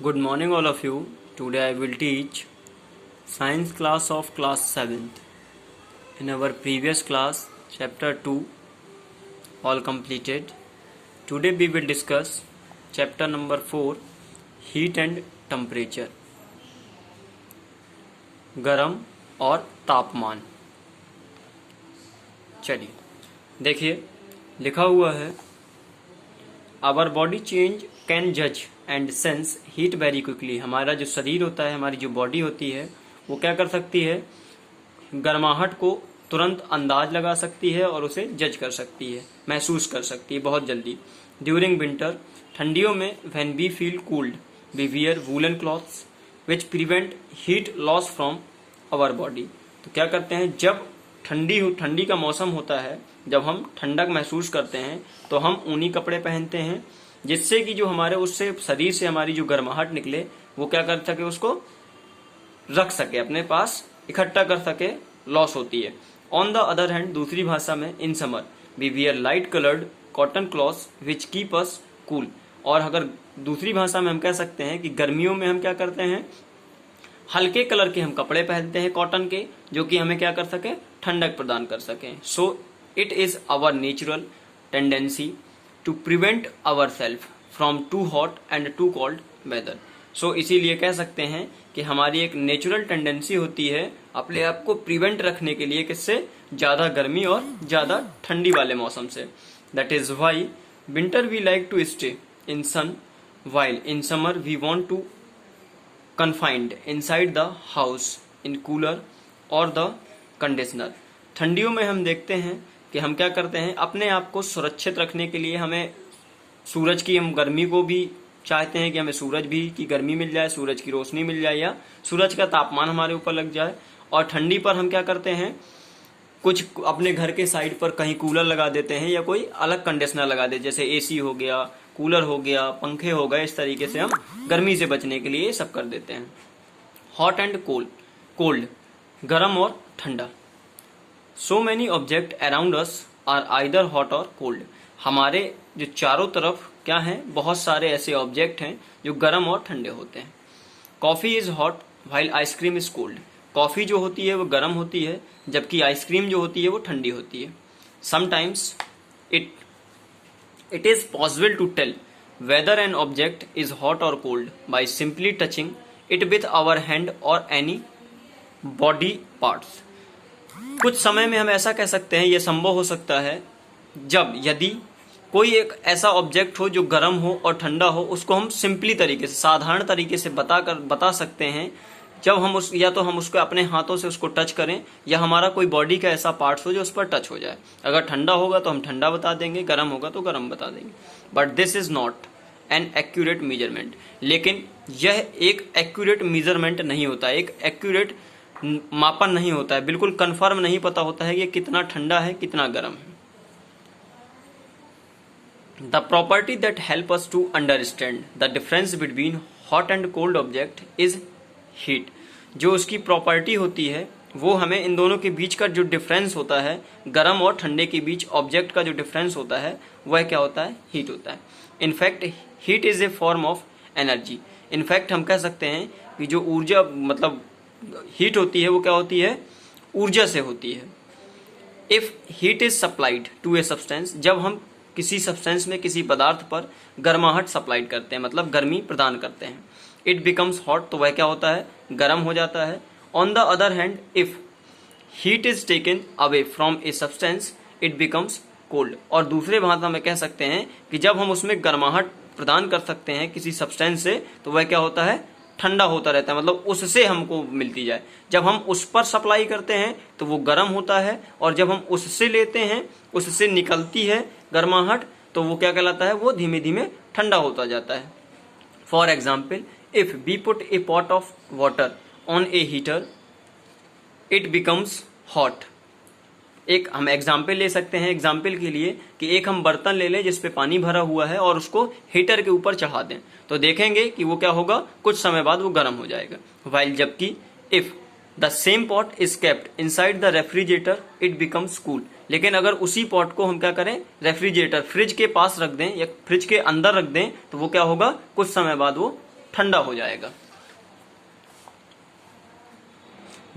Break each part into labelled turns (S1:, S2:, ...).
S1: Good morning, all of you. Today I will teach science class of class 7th. In our previous class, chapter 2, all completed. Today we will discuss chapter number 4, heat and temperature. गरम और तापमान. चलिए देखिए, लिखा हुआ है our body change can जज and sense heat very quickly. हमारा जो शरीर होता है, हमारी जो बॉडी होती है, वो क्या कर सकती है, गर्माहट को तुरंत अंदाज लगा सकती है और उसे जज कर सकती है, महसूस कर सकती है बहुत जल्दी. ड्यूरिंग विंटर, ठंडियों में, when we feel cooled we wear woollen clothes which prevent heat loss from our body. तो क्या करते हैं, जब ठंडी का मौसम होता है, जब हम ठंडक महसूस करते हैं तो हम ऊनी कपड़े पहनते हैं, जिससे कि जो हमारे उससे शरीर से हमारी जो गर्माहट निकले वो क्या कर सके, उसको रख सके, अपने पास इकट्ठा कर सके, लॉस होती है. ऑन द अदर हैंड, दूसरी भाषा में, in summer we wear light coloured cotton clothes which keep us cool. और अगर दूसरी भाषा में हम कह सकते हैं कि गर्मियों में हम क्या करते हैं, हल्के कलर के हम कपड़े पहनते हैं कॉटन के, जो कि हमें क्या कर सके, ठंडक प्रदान कर सकें. So it is our natural tendency to prevent our self from too hot and too cold weather. So इसीलिए कह सकते हैं कि हमारी एक नेचुरल टेंडेंसी होती है अपने आप को प्रिवेंट रखने के लिए, किससे, ज्यादा गर्मी और ज्यादा ठंडी वाले मौसम से. That is why winter we like to stay in sun, while in summer we want to confined inside the house in cooler or the conditioner. ठंडियों में हम देखते हैं कि हम क्या करते हैं, अपने आप को सुरक्षित रखने के लिए हमें सूरज की, हम गर्मी को भी चाहते हैं कि हमें सूरज भी की गर्मी मिल जाए, सूरज की रोशनी मिल जाए, या सूरज का तापमान हमारे ऊपर लग जाए. और ठंडी पर हम क्या करते हैं, कुछ अपने घर के साइड पर कहीं कूलर लगा देते हैं या कोई अलग कंडीशनर लगा देते, जैसे एसी हो गया, कूलर हो गया, पंखे हो गए. इस तरीके से हम गर्मी से बचने के लिए ये सब कर देते हैं. हॉट एंड कोल्ड, गरम और ठंडा. So many object around us are either hot और कोल्ड. हमारे जो चारों तरफ क्या है, बहुत सारे ऐसे ऑब्जेक्ट हैं जो गरम और ठंडे होते हैं. Coffee is hot while ice cream is cold. Coffee जो होती है वो गर्म होती है, जबकि आइसक्रीम जो होती है वो ठंडी होती है. Sometimes it is possible to tell whether an object is hot or cold by simply touching it with our hand or any body parts. कुछ समय में हम ऐसा कह सकते हैं, यह संभव हो सकता है जब, यदि कोई एक ऐसा ऑब्जेक्ट हो जो गर्म हो और ठंडा हो, उसको हम सिंपली तरीके से, साधारण तरीके से बता सकते हैं, जब हम या तो हम उसको अपने हाथों से उसको टच करें, या हमारा कोई बॉडी का ऐसा पार्ट हो जो उस पर टच हो जाए. अगर ठंडा होगा तो हम ठंडा बता देंगे, गर्म होगा तो गर्म बता देंगे. But this is not an accurate measurement. लेकिन यह एक एक्यूरेट मेजरमेंट नहीं होता, एक एक्यूरेट मापन नहीं होता है, बिल्कुल कंफर्म नहीं पता होता है कि कितना ठंडा है, कितना गर्म है. The property that help us to understand the difference between hot and cold object is heat. जो उसकी प्रॉपर्टी होती है वो हमें इन दोनों के बीच का जो डिफरेंस होता है, गर्म और ठंडे के बीच ऑब्जेक्ट का जो डिफरेंस होता है, वह क्या होता है, हीट होता है. In fact heat is a form of energy. In fact हम कह सकते हैं कि जो ऊर्जा, मतलब हीट होती है, वो क्या होती है, ऊर्जा से होती है. If heat is supplied to a substance, जब हम किसी सब्सटेंस में, किसी पदार्थ पर गर्माहट सप्लाइड करते हैं, मतलब गर्मी प्रदान करते हैं, इट बिकम्स हॉट, तो वह क्या होता है, गर्म हो जाता है. On the other hand, if heat is taken away from a substance it becomes cold. और दूसरे भाषा में कह सकते हैं कि जब हम उसमें गर्माहट प्रदान कर सकते हैं किसी सब्सटेंस से, तो वह क्या होता है, ठंडा होता रहता है, मतलब उससे हमको मिलती जाए. जब हम उस पर सप्लाई करते हैं तो वो गर्म होता है, और जब हम उससे लेते हैं, उससे निकलती है गर्माहट, तो वो क्या कहलाता है, वो धीमे धीमे ठंडा होता जाता है. For example, if we put a pot of water on a heater it becomes hot. एक हम एग्जाम्पल ले सकते हैं, एग्जाम्पल के लिए, कि एक हम बर्तन ले लें जिसपे पानी भरा हुआ है और उसको हीटर के ऊपर चढ़ा दें, तो देखेंगे कि वो क्या होगा, कुछ समय बाद वो गर्म हो जाएगा. वाइल जबकि if the same pot is kept inside the refrigerator it becomes cool. लेकिन अगर उसी पॉट को हम क्या करें, रेफ्रिजरेटर, फ्रिज के पास रख दें या फ्रिज के अंदर रख दें, तो वो क्या होगा, कुछ समय बाद वो ठंडा हो जाएगा।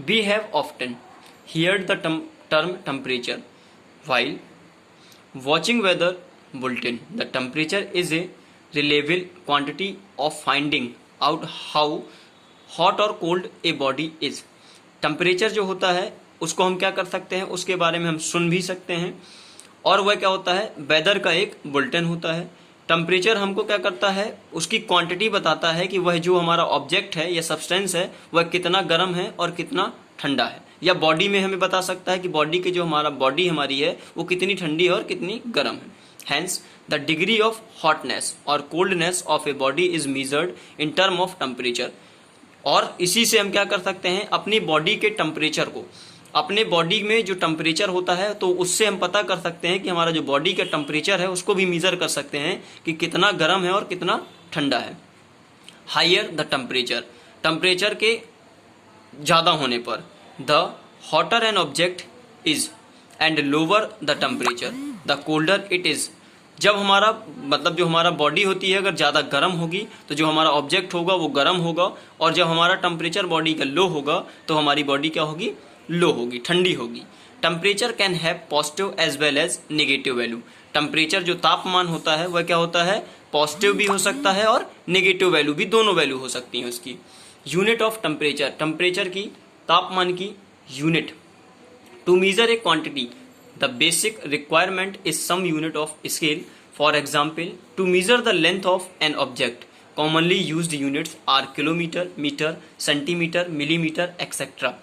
S1: We have often heard the term temperature while watching weather bulletin. The temperature is a reliable quantity of finding out how hot or cold a body is. Temperature जो होता है उसको हम क्या कर सकते हैं, उसके बारे में हम सुन भी सकते हैं, और वह क्या होता है, वेदर का एक बुलेटिन होता है। टेम्परेचर हमको क्या करता है, उसकी क्वांटिटी बताता है कि वह जो हमारा ऑब्जेक्ट है या सब्सटेंस है वह कितना गर्म है और कितना ठंडा है, या बॉडी में हमें बता सकता है कि बॉडी के जो हमारा बॉडी हमारी है वो कितनी ठंडी और कितनी गर्म है। Hence the degree of hotness और coldness of a body is measured in term of temperature. और इसी से हम क्या कर सकते हैं, अपनी बॉडी के टेम्परेचर को, अपने बॉडी में जो टेम्परेचर होता है तो उससे हम पता कर सकते हैं कि हमारा जो बॉडी का टेम्परेचर है उसको भी मेजर कर सकते हैं कि कितना गर्म है और कितना ठंडा है। हायर द टेम्परेचर, टेम्परेचर के ज़्यादा होने पर, the hotter an object is and lower the temperature the colder it is. जब हमारा मतलब जो हमारा बॉडी होती है अगर ज़्यादा गर्म होगी तो जो हमारा ऑब्जेक्ट होगा वो गर्म होगा, और जब हमारा टेम्परेचर बॉडी का लो होगा तो हमारी बॉडी क्या होगी, लो होगी, ठंडी होगी। Temperature can have positive as well as negative value. Temperature जो तापमान होता है वह क्या होता है, पॉजिटिव भी हो सकता है और नेगेटिव वैल्यू भी, दोनों वैल्यू हो सकती हैं उसकी। यूनिट ऑफ टेम्परेचर, टेम्परेचर की, तापमान की unit. To measure a quantity the basic requirement is some unit of scale. For example, to measure the length of an object commonly used units are kilometre, metre, centimetre, millimetre etcetera.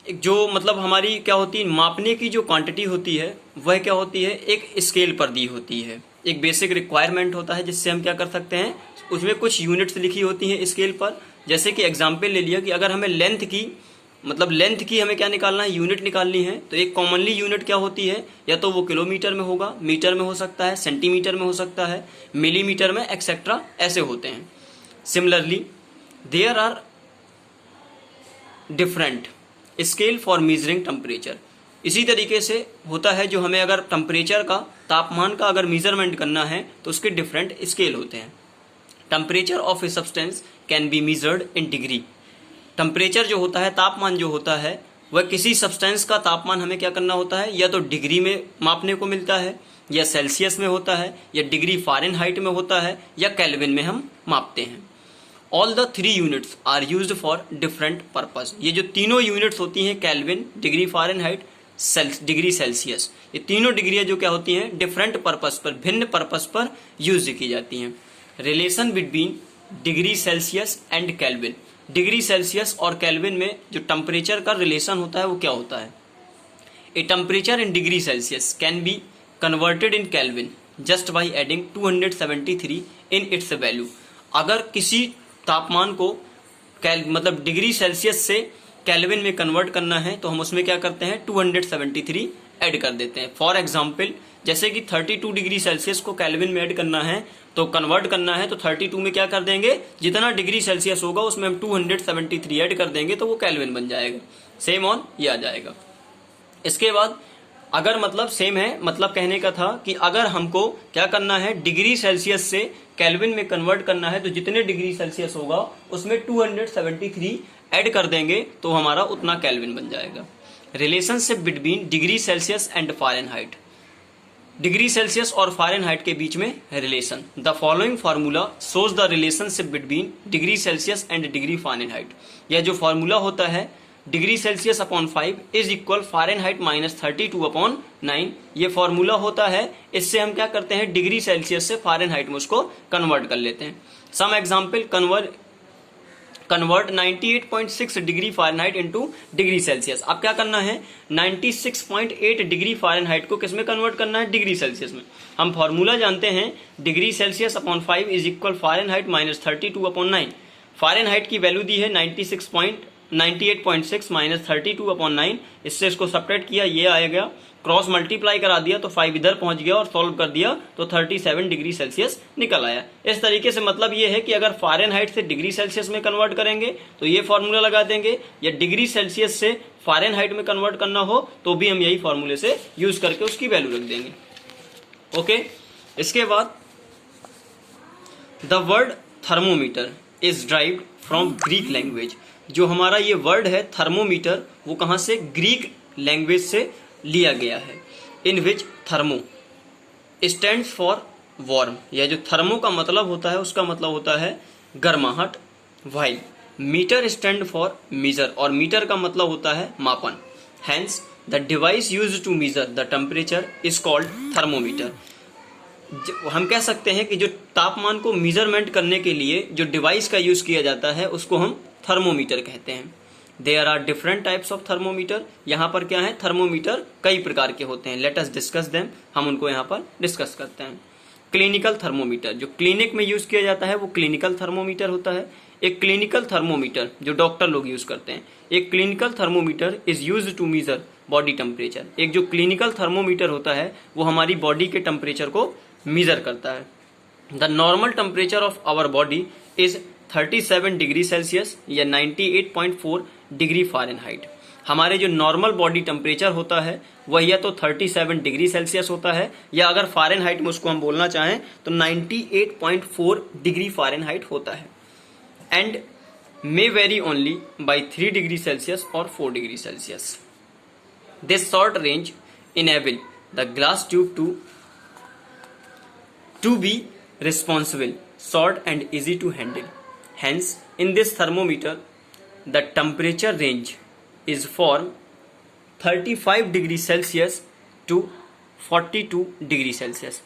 S1: जो मतलब हमारी क्या होती है, मापने की जो quantity होती है वह क्या होती है, एक स्केल पर दी होती है, एक बेसिक रिक्वायरमेंट होता है जिससे हम क्या कर सकते हैं, उसमें कुछ यूनिट्स लिखी होती हैं स्केल पर। जैसे कि एग्जांपल ले लिया कि अगर हमें लेंथ की, मतलब लेंथ की हमें क्या निकालना है, यूनिट निकालनी है, तो एक कॉमनली यूनिट क्या होती है, या तो वो किलोमीटर में होगा, मीटर में हो सकता है, सेंटीमीटर में हो सकता है, मिलीमीटर में एक्सेट्रा, ऐसे होते हैं। Similarly there are different scale for measuring temperature. इसी तरीके से होता है, जो हमें अगर टेम्परेचर का, तापमान का अगर मेजरमेंट करना है तो उसके डिफरेंट स्केल होते हैं। Temperature of a substance can be measured in degree. Temperature जो होता है, तापमान जो होता है, वह किसी सब्सटेंस का तापमान हमें क्या करना होता है, या तो डिग्री में मापने को मिलता है, या सेल्सियस में होता है, या डिग्री फ़ारेनहाइट में होता है, या केल्विन में हम मापते हैं। All the 3 units are used for different purpose. ये जो तीनों यूनिट्स होती हैं, kelvin, degree Fahrenheit, degree Celsius, ये तीनों डिग्रियाँ जो क्या होती हैं, डिफरेंट पर्पस पर, भिन्न पर्पस पर यूज की जाती हैं। Relation between degree Celsius and kelvin. Degree Celsius और केल्विन में जो टेम्परेचर का रिलेशन होता है वो क्या होता है। A temperature in degree Celsius can be converted in kelvin just by adding 273 in its value. अगर किसी तापमान को मतलब डिग्री सेल्सियस से केल्विन में कन्वर्ट करना है तो हम उसमें क्या करते हैं, 273 ऐड कर देते हैं। फॉर एग्जाम्पल, जैसे कि 32 डिग्री सेल्सियस को केल्विन में ऐड करना है, तो कन्वर्ट करना है, तो 32 में क्या कर देंगे, जितना डिग्री सेल्सियस होगा उसमें हम 273 ऐड कर देंगे तो वो केल्विन बन जाएगा। सेम ऑन ये आ जाएगा। इसके बाद अगर मतलब सेम है, मतलब कहने का था कि अगर हमको क्या करना है, डिग्री सेल्सियस से केल्विन में कन्वर्ट करना है तो जितने डिग्री सेल्सियस होगा उसमें 273 ऐड कर देंगे तो हमारा उतना केल्विन बन जाएगा। Relationship between degree Celsius and Fahrenheit. Degree Celsius और फ़ारेनहाइट के बीच में relation. The following formula shows the relationship between degree Celsius and degree Fahrenheit. यह जो फार्मूला होता है, degree Celsius upon 5 is equal Fahrenheit -32 upon 9, ये फॉर्मूला होता है। इससे हम क्या करते हैं, डिग्री सेल्सियस से फ़ारेनहाइट में उसको कन्वर्ट कर लेते हैं। Some example, convert 98.6 degree Fahrenheit into degree Celsius. अब क्या करना है, 96.8 डिग्री फ़ारेनहाइट को किस में कन्वर्ट करना है, डिग्री सेल्सियस में। हम फॉर्मूला जानते हैं, degree Celsius upon 5 is equal Fahrenheit -32 upon 9। Fahrenheit की वैल्यू दी है 98.6 -32 अपॉन 9। इससे इसको सब्ट्रैक्ट किया, ये आएगा, क्रॉस मल्टीप्लाई करा दिया तो 5 इधर पहुंच गया और सॉल्व कर दिया तो 37 डिग्री सेल्सियस निकल आया। इस तरीके से मतलब ये है कि अगर फ़ारेनहाइट से डिग्री सेल्सियस में कन्वर्ट करेंगे तो ये फॉर्मूला लगा देंगे, या डिग्री सेल्सियस से फ़ारेनहाइट में कन्वर्ट करना हो तो भी हम यही फॉर्मूले से यूज करके उसकी वैल्यू रख देंगे। ओके, इसके बाद the word thermometer is derived from Greek language. जो हमारा ये वर्ड है थर्मोमीटर, वो कहाँ से? ग्रीक लैंग्वेज से लिया गया है। इन विच थर्मो स्टैंड्स फॉर वार्म। यह जो थर्मो का मतलब होता है उसका मतलब होता है गर्माहट। While meter stand for measure, और मीटर का मतलब होता है मापन। Hence the device used to measure the temperature is called thermometer. हम कह सकते हैं कि जो तापमान को मेजरमेंट करने के लिए जो डिवाइस का यूज किया जाता है उसको हम थर्मोमीटर कहते हैं। There are different types of thermometer. यहाँ पर क्या है? थर्मोमीटर कई प्रकार के होते हैं। Let us discuss them. हम उनको यहाँ पर डिस्कस करते हैं। क्लिनिकल थर्मोमीटर, जो क्लिनिक में यूज किया जाता है वो क्लिनिकल थर्मोमीटर होता है। एक क्लिनिकल थर्मोमीटर जो डॉक्टर लोग यूज करते हैं, एक clinical thermometer is used to measure body temperature. एक जो क्लिनिकल थर्मोमीटर होता है वो हमारी बॉडी के टेम्परेचर को मेजर करता है। The normal temperature of our body is 37 degree Celsius या 98.4 डिग्री फ़ारेनहाइट। हमारे जो नॉर्मल बॉडी टेम्परेचर होता है वह या तो 37 डिग्री सेल्सियस होता है, या अगर फ़ारेनहाइट में उसको हम बोलना चाहें तो 98.4 डिग्री फ़ारेनहाइट होता है। And may vary only by 3 degree Celsius or 4 degree Celsius. This short range enable the glass tube to be responsible, short and easy to handle. Hence, in this thermometer, the temperature range is from 35 degree Celsius to 42 degree Celsius.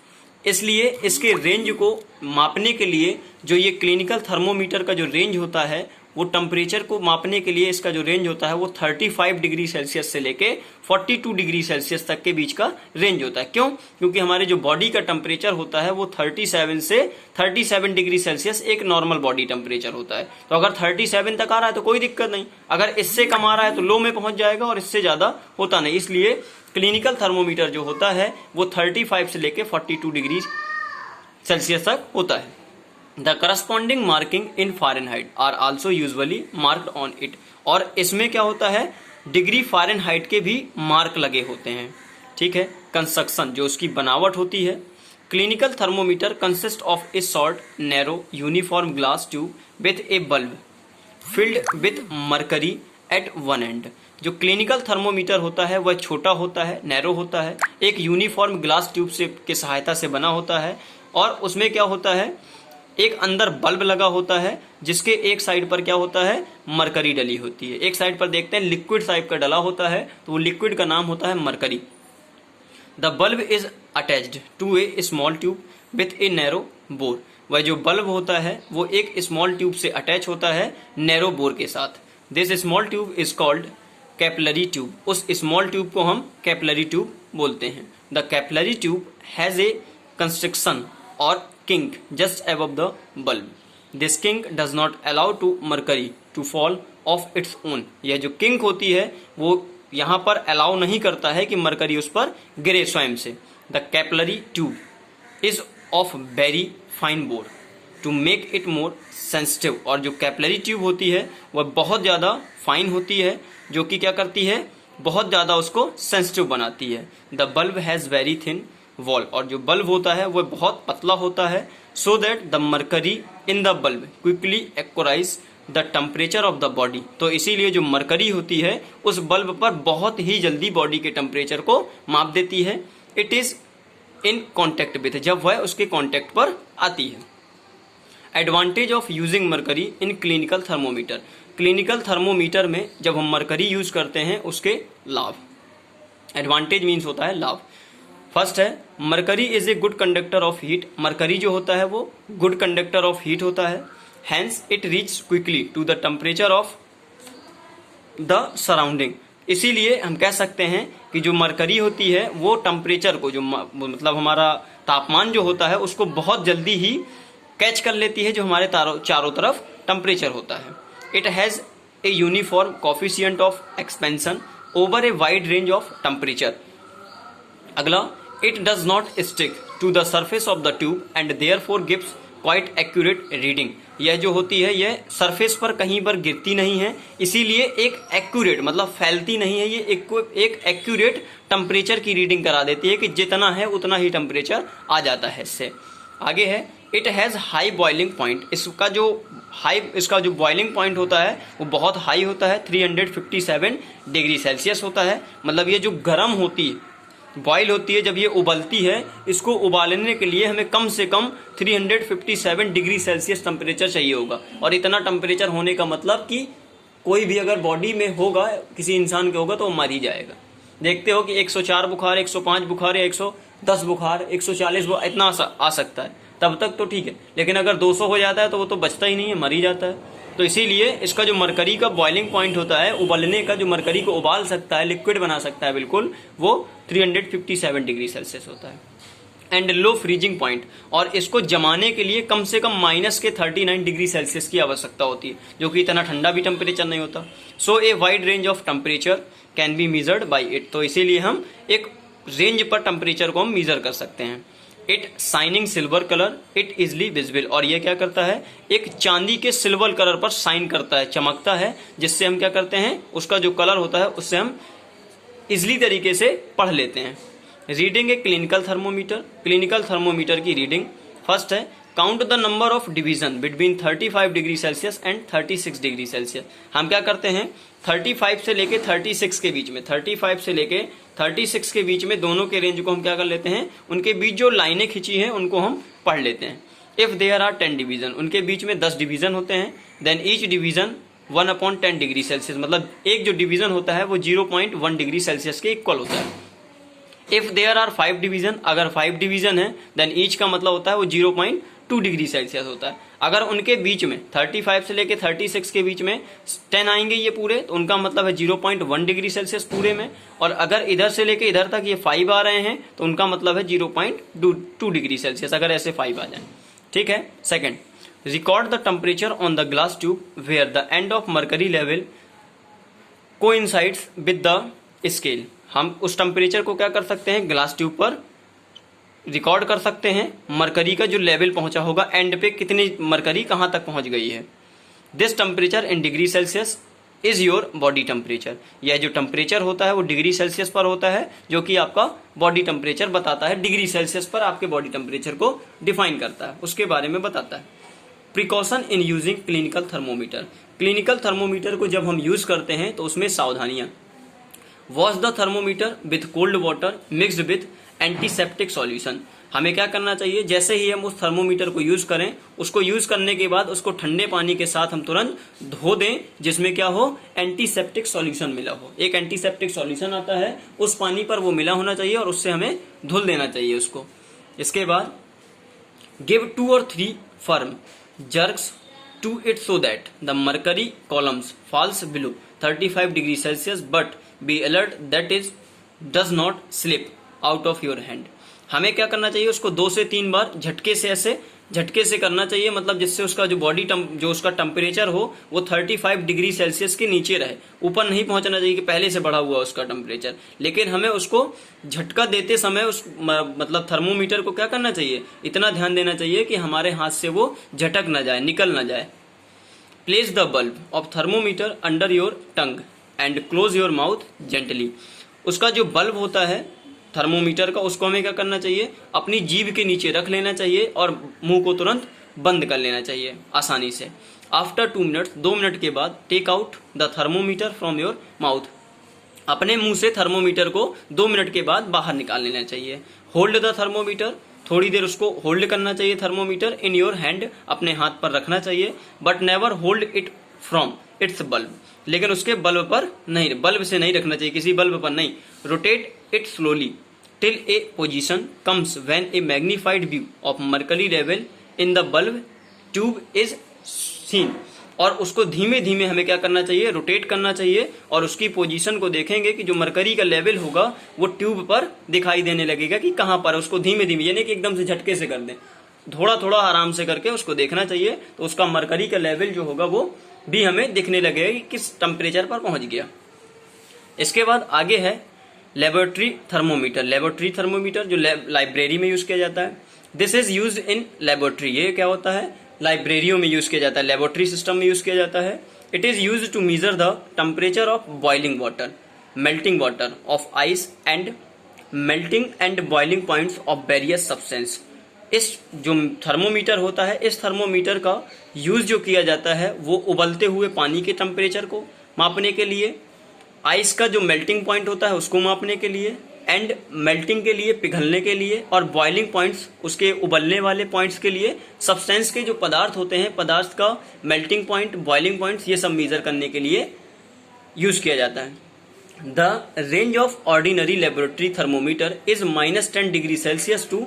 S1: इसलिए इसके range को मापने के लिए जो ये clinical thermometer का जो रेंज होता है, वो टेम्परेचर को मापने के लिए इसका जो रेंज होता है वो 35 डिग्री सेल्सियस से लेके 42 डिग्री सेल्सियस तक के बीच का रेंज होता है। क्यों? क्योंकि हमारे जो बॉडी का टेम्परेचर होता है वो 37 से 37 डिग्री सेल्सियस एक नॉर्मल बॉडी टेम्परेचर होता है। तो अगर 37 तक आ रहा है तो कोई दिक्कत नहीं, अगर इससे कम आ रहा है तो लो में पहुंच जाएगा, और इससे ज्यादा होता नहीं। इसलिए क्लिनिकल थर्मोमीटर जो होता है वो 35 से लेके 42 डिग्री सेल्सियस तक होता है। The corresponding marking in Fahrenheit are also usually marked on it. और इसमें क्या होता है? डिग्री फ़ारेनहाइट के भी मार्क लगे होते हैं। ठीक है। कंस्ट्रक्शन, जो उसकी बनावट होती है। Clinical thermometer consist of a short narrow uniform glass tube with a bulb filled with mercury at one end. जो क्लिनिकल थर्मोमीटर होता है वह छोटा होता है, नैरो होता है, एक यूनिफॉर्म ग्लास ट्यूब से की सहायता से बना होता है, और उसमें क्या होता है? एक अंदर बल्ब लगा होता है जिसके एक साइड पर क्या होता है? मरकरी डली होती है। एक साइड पर देखते हैं लिक्विड टाइप का डला होता है, तो वो लिक्विड का नाम होता है mercury. The bulb is attached to a small tube with a narrow bore. वह जो बल्ब होता है वो एक स्मॉल ट्यूब से अटैच होता है नैरो बोर के साथ। This small tube is called capillary tube. उस स्मॉल ट्यूब को हम कैपिलरी ट्यूब बोलते हैं। The capillary tube has a construction और kink just above the bulb. This kink does not allow to mercury to fall of its own. यह जो kink होती है वो यहाँ पर अलाउ नहीं करता है कि मरकरी उस पर गिरे स्वयं से। The capillary tube is of very fine bore to make it more sensitive. और जो कैपिलरी ट्यूब होती है वह बहुत ज़्यादा फाइन होती है, जो कि क्या करती है? बहुत ज़्यादा उसको सेंसिटिव बनाती है। The bulb has very thin wall. और जो बल्ब होता है वह बहुत पतला होता है, so that the mercury in the bulb quickly acquires the temperature of the body. तो इसीलिए जो मरकरी होती है उस बल्ब पर बहुत ही जल्दी बॉडी के टेम्परेचर को माप देती है। It is in contact with, जब वह उसके कॉन्टेक्ट पर आती है। Advantage of using mercury in clinical thermometer. Clinical thermometer में जब हम मरकरी यूज करते हैं उसके लाभ। एडवांटेज मीन्स होता है लाभ। फर्स्ट है mercury is a good conductor of heat. Mercury जो होता है वो गुड कंडक्टर ऑफ हीट होता है। Hence it reach quickly to the temperature of the surrounding. इसीलिए हम कह सकते हैं कि जो मरकरी होती है वो टेम्परेचर को, जो मतलब हमारा तापमान जो होता है उसको बहुत जल्दी ही कैच कर लेती है जो हमारे चारों तरफ टेम्परेचर होता है। It has a uniform coefficient of expansion over a wide range of temperature. अगला, it does not stick to the surface of the tube and therefore gives quite accurate reading. यह जो होती है यह सरफेस पर कहीं पर गिरती नहीं है, इसीलिए एक एक्यूरेट मतलब फैलती नहीं है, ये एक एक्यूरेट टेम्परेचर की रीडिंग करा देती है कि जितना है उतना ही टेम्परेचर आ जाता है इससे। आगे है it has high boiling point, इसका जो बॉइलिंग पॉइंट होता है वो बहुत हाई होता है, 357 डिग्री सेल्सियस होता है। मतलब ये जो गर्म होती है, बॉयल होती है, जब ये उबलती है, इसको उबालने के लिए हमें कम से कम 357 डिग्री सेल्सियस टेम्परेचर चाहिए होगा। और इतना टेम्परेचर होने का मतलब कि कोई भी अगर बॉडी में होगा, किसी इंसान के होगा, तो वो मर ही जाएगा। देखते हो कि 104 बुखार, 105 बुखार या 110 बुखार, 140 इतना आ सकता है, तब तक तो ठीक है। लेकिन अगर 200 हो जाता है तो वो तो बचता ही नहीं है, मर ही जाता है। तो इसीलिए इसका जो मरकरी का बॉइलिंग पॉइंट होता है, उबलने का, जो मरकरी को उबाल सकता है, लिक्विड बना सकता है बिल्कुल, वो 357 डिग्री सेल्सियस होता है। एंड लो फ्रीजिंग पॉइंट, और इसको जमाने के लिए कम से कम माइनस के 39 डिग्री सेल्सियस की आवश्यकता होती है, जो कि इतना ठंडा भी टेम्परेचर नहीं होता। So a wide range of temperature can be measured by it, तो इसीलिए हम एक रेंज पर टेम्परेचर को हम मेजर कर सकते हैं। It shining silver colour, it easily visible, और ये क्या करता है, एक चांदी के सिल्वर कलर पर शाइन करता है, चमकता है, जिससे हम क्या करते हैं, उसका जो कलर होता है उससे हम इजली तरीके से पढ़ लेते हैं। Reading a clinical thermometer, clinical thermometer की रीडिंग फर्स्ट है, count the number of division between 35 degree Celsius and 36 degree Celsius. हम क्या करते हैं, 35 से लेके 36 के बीच में, 35 से लेके 36 के बीच में दोनों के रेंज को हम क्या कर लेते हैं, उनके बीच जो लाइनें खिंची हैं उनको हम पढ़ लेते हैं। इफ देयर आर 10 डिवीजन, उनके बीच में 10 डिवीजन होते हैं, then each division 1/10 degree Celsius, मतलब एक जो डिवीजन होता है वो 0.1 डिग्री सेल्सियस के इक्वल होता है। इफ देयर आर 5 डिवीजन, अगर 5 डिवीजन है, देन ईच का मतलब होता है वो 0.2 डिग्री सेल्सियस होता है। अगर उनके बीच में 35 से लेके 36 के बीच में 10 आएंगे ये पूरे, तो उनका मतलब है 0.1 डिग्री सेल्सियस पूरे में। और अगर इधर से लेके इधर तक ये 5 आ रहे हैं तो उनका मतलब है 0.2 डिग्री सेल्सियस, अगर ऐसे 5 आ जाए, ठीक है। Second, record the temperature on the glass tube where the end of mercury level coincides with the scale. हम उस टेम्परेचर को क्या कर सकते हैं, ग्लास ट्यूब पर रिकॉर्ड कर सकते हैं, मरकरी का जो लेवल पहुंचा होगा, एंड पे कितनी मरकरी कहां तक पहुंच गई है। This temperature in degree Celsius is your body temperature, यह जो टेम्परेचर होता है वो डिग्री सेल्सियस पर होता है, जो कि आपका बॉडी टेम्परेचर बताता है, डिग्री सेल्सियस पर आपके बॉडी टेम्परेचर को डिफाइन करता है, उसके बारे में बताता है। Precaution in using clinical thermometer, clinical thermometer को जब हम यूज करते हैं तो उसमें सावधानियां। Wash the thermometer with cold water mixed with antiseptic solution, हमें क्या करना चाहिए, जैसे ही हम उस थर्मोमीटर को यूज करें, उसको यूज करने के बाद उसको ठंडे पानी के साथ हम तुरंत धो दें, जिसमें क्या हो, एंटीसेप्टिक सॉल्यूशन मिला हो। एक एंटीसेप्टिक सॉल्यूशन आता है, उस पानी पर वो मिला होना चाहिए और उससे हमें धुल देना चाहिए उसको। इसके बाद give 2 or 3 firm jerks to it so that the mercury columns falls below 35 degree Celsius, but be alert that is does not slip out of your hand. हमें क्या करना चाहिए, उसको 2 से 3 बार झटके से, ऐसे झटके से करना चाहिए, मतलब जिससे उसका जो बॉडी जो उसका टेम्परेचर हो वो 35 डिग्री सेल्सियस के नीचे रहे, ऊपर नहीं पहुंचना चाहिए कि पहले से बढ़ा हुआ उसका टेम्परेचर। लेकिन हमें उसको झटका देते समय उस मतलब थर्मोमीटर को क्या करना चाहिए, इतना ध्यान देना चाहिए कि हमारे हाथ से वो झटक ना जाए, निकल ना जाए। Place the bulb of thermometer under your tongue and close your mouth gently, उसका जो बल्ब होता है थर्मोमीटर का, उसको हमें क्या करना चाहिए, अपनी जीभ के नीचे रख लेना चाहिए और मुंह को तुरंत बंद कर लेना चाहिए आसानी से। आफ्टर 2 मिनट्स, 2 मिनट के बाद take out the thermometer from your mouth, अपने मुंह से थर्मोमीटर को 2 मिनट के बाद बाहर निकाल लेना चाहिए। होल्ड द थर्मोमीटर, थोड़ी देर उसको होल्ड करना चाहिए थर्मोमीटर, इन योर हैंड, अपने हाथ पर रखना चाहिए, but never hold it from its bulb, लेकिन उसके बल्ब पर नहीं, बल्ब से नहीं रखना चाहिए, किसी बल्ब पर नहीं। Rotate it slowly till A position comes when A magnified view of mercury level in the bulb tube is seen, और उसको धीमे धीमे हमें क्या करना चाहिए, रोटेट करना चाहिए, और उसकी पोजीशन को देखेंगे कि जो मरकरी का लेवल होगा वो ट्यूब पर दिखाई देने लगेगा कि कहां पर, उसको धीमे धीमे, यानी कि एकदम से झटके से कर दें, थोड़ा थोड़ा आराम से करके उसको देखना चाहिए, तो उसका मरकरी का लेवल जो होगा वो भी हमें दिखने लगेगा कि किस टेम्परेचर पर पहुंच गया। इसके बाद आगे है लेबोरेटरी थर्मोमीटर, लेबोरेटरी थर्मोमीटर जो लाइब्रेरी में यूज किया जाता है। This is use in laboratory, ये क्या होता है, लाइब्रेरियों में यूज किया जाता है, लेबोरेटरी सिस्टम में यूज किया जाता है। It is use to measure the temperature of boiling water, melting water of ice and melting and boiling points of various substances जो थर्मोमीटर होता है, इस थर्मोमीटर का यूज जो किया जाता है वो उबलते हुए पानी के टेम्परेचर को मापने के लिए, आइस का जो मेल्टिंग पॉइंट होता है उसको मापने के लिए, एंड मेल्टिंग के लिए, पिघलने के लिए, और बॉइलिंग पॉइंट्स उसके उबलने वाले पॉइंट्स के लिए, सब्सटेंस के जो पदार्थ होते हैं, पदार्थ का मेल्टिंग पॉइंट, बॉइलिंग पॉइंट्स, ये सब मेजर करने के लिए यूज किया जाता है। The range of ordinary laboratory thermometer is -10 degree Celsius to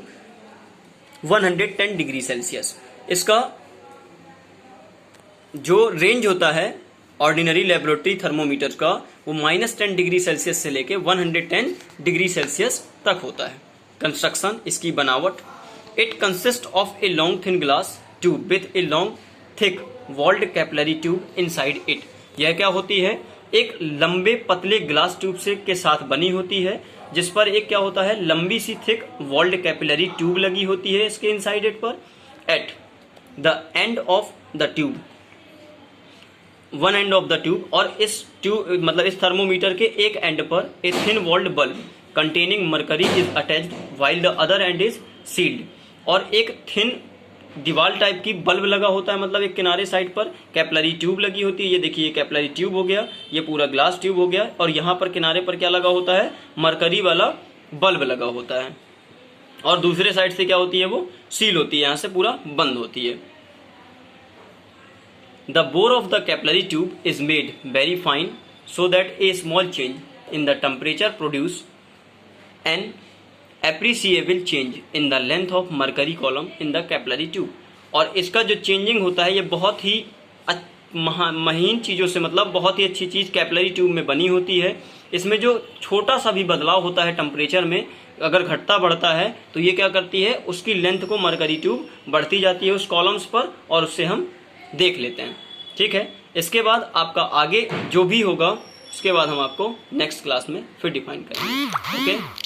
S1: 110 degree Celsius. इसका जो रेंज होता है ऑर्डिनरी लेबोरेटरी थर्मोमीटर का वो -10 डिग्री सेल्सियस से लेके 110 डिग्री सेल्सियस तक होता है। कंस्ट्रक्शन, इसकी बनावट, it consist of a long thin glass tube with a long thick walled capillary tube inside it. यह क्या होती है? एक लंबे पतले ग्लास ट्यूब से के साथ बनी होती है, जिस पर एक क्या होता है, लंबी सी थिक वॉल्ड कैपिलरी ट्यूब लगी होती है इसके इनसाइड इट पर। At the end of the tube, one end of the tube, और इस ट्यूब मतलब इस थर्मोमीटर के एक एंड पर a thin walled bulb containing mercury is attached while the other end is sealed. और एक थिन दीवार टाइप की बल्ब लगा होता है, मतलब एक किनारे साइड पर कैपिलरी ट्यूब लगी होती है। ये देखिए कैपिलरी ट्यूब हो गया, ये पूरा ग्लास ट्यूब हो गया, और यहाँ पर किनारे पर क्या लगा होता है? मरकरी वाला बल्ब लगा होता है। और दूसरे साइड से क्या होती है? वो सील होती है, यहाँ से पूरा बंद होती है। The bore of the capillary tube is made very fine so that a small change in the temperature produce an appreciable change in the length of mercury column in the capillary tube। और इसका जो changing होता है ये बहुत ही महीन चीज़ों से, मतलब बहुत ही अच्छी चीज़ कैपिलरी ट्यूब में बनी होती है। इसमें जो छोटा सा भी बदलाव होता है टेम्परेचर में, अगर घटता बढ़ता है तो ये क्या करती है, उसकी लेंथ को मरकरी ट्यूब बढ़ती जाती है उस कॉलम्स पर, और उससे हम देख लेते हैं। ठीक है, इसके बाद आपका आगे जो भी होगा उसके बाद हम आपको नेक्स्ट क्लास में फिर डिफाइन करेंगे। ओके।